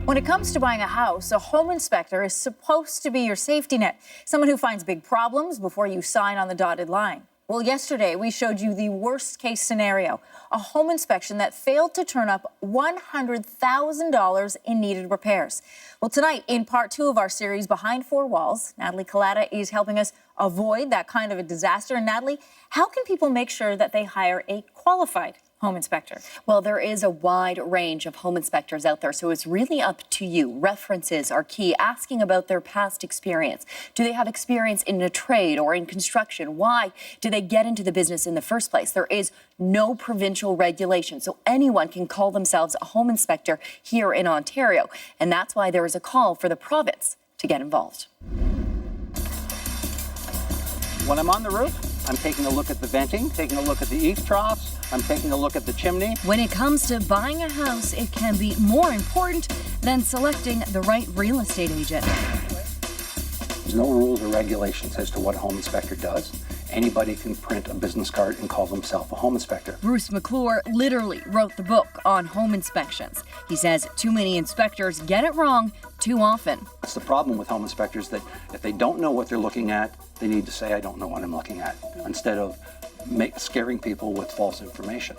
When it comes to buying a house, a home inspector is supposed to be your safety net, someone who finds big problems before you sign on the dotted line. Well, yesterday we showed you the worst case scenario, a home inspection that failed to turn up $100,000 in needed repairs. Well, tonight, in part 2 of our series, Behind Four Walls, Natalie Kalata is helping us avoid that kind of a disaster. And Natalie, how can people make sure that they hire a qualified home inspector? Well, there is a wide range of home inspectors out there, so it's really up to you. References are key. Asking about their past experience. Do they have experience in a trade or in construction? Why did they get into the business in the first place? There is no provincial regulation, so anyone can call themselves a home inspector here in Ontario. And that's why there is a call for the province to get involved. When I'm on the roof, I'm taking a look at the venting, taking a look at the eave troughs, I'm taking a look at the chimney. When it comes to buying a house, it can be more important than selecting the right real estate agent. There's no rules or regulations as to what a home inspector does. Anybody can print a business card and call themselves a home inspector. Bruce McClure literally wrote the book on home inspections. He says too many inspectors get it wrong too often. That's the problem with home inspectors, that if they don't know what they're looking at, they need to say, I don't know what I'm looking at, instead of scaring people with false information.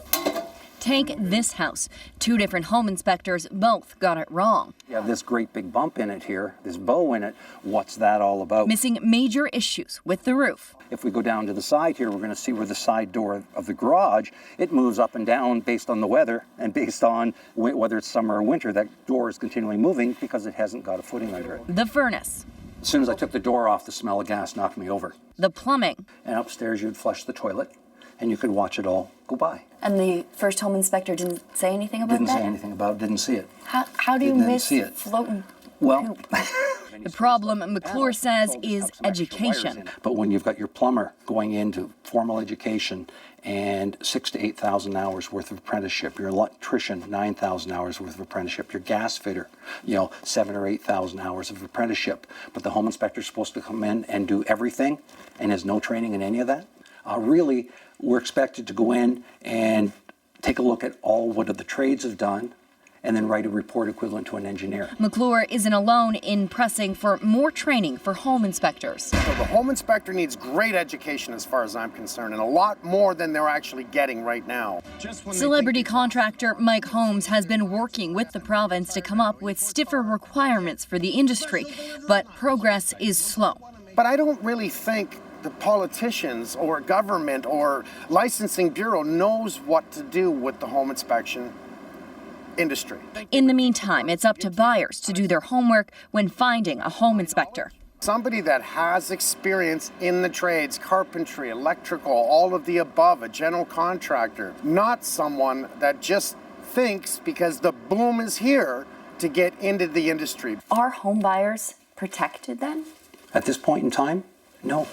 Take this house. 2 different home inspectors both got it wrong. You have this great big bump in it here, this bow in it. What's that all about? Missing major issues with the roof. If we go down to the side here, we're going to see where the side door of the garage, it moves up and down based on the weather and based on whether it's summer or winter. That door is continually moving because it hasn't got a footing under it. The furnace. As soon as I took the door off, the smell of gas knocked me over. The plumbing. And upstairs, you'd flush the toilet, and you could watch it all go by. And the first home inspector didn't say anything about that? Didn't say anything about it, didn't see it. How do you miss floating poop? The problem, McClure says, is education. But when you've got your plumber going into formal education and 6,000 to 8,000 hours worth of apprenticeship, your electrician 9,000 hours worth of apprenticeship, your gas fitter, 7,000 or 8,000 hours of apprenticeship, but the home inspector is supposed to come in and do everything and has no training in any of that. Really, we're expected to go in and take a look at all what the trades have done, and then write a report equivalent to an engineer. McClure isn't alone in pressing for more training for home inspectors. So the home inspector needs great education as far as I'm concerned, and a lot more than they're actually getting right now. Celebrity contractor Mike Holmes has been working with the province to come up with stiffer requirements for the industry, but progress is slow. But I don't really think the politicians or government or licensing bureau knows what to do with the home inspection industry. In the meantime, it's up to buyers to do their homework when finding a home inspector. Somebody that has experience in the trades, carpentry, electrical, all of the above, a general contractor, not someone that just thinks because the boom is here to get into the industry. Are home buyers protected then? At this point in time, no.